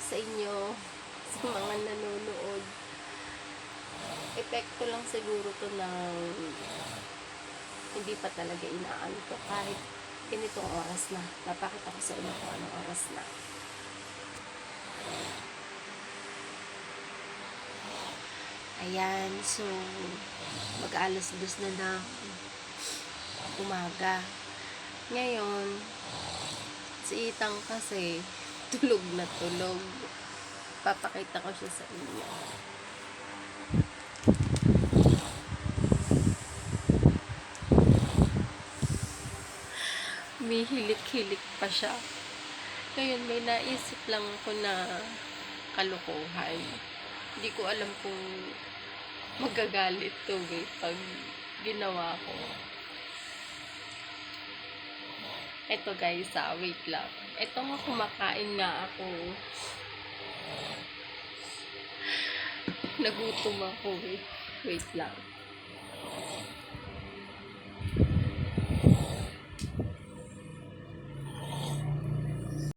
sa inyo, sa mga nanonood. Epekto lang siguro to ng hindi pa talaga inaantok kahit ganitong oras na. Napakita ko sa inyo kung anong oras na. Ayan, so mag-alas 2 na ng umaga. Ngayon, si Itang kasi tulog na tulog. Papakita ko siya sa inyo. May hilik-hilik pa siya. Ngayon, may naisip lang ako na kalokohan. Hindi ko alam kung magagalit to pag ginawa ko. Eto guys, wait lang. Eto nga, kumakain nga ako. Nagutom ako. Wait lang.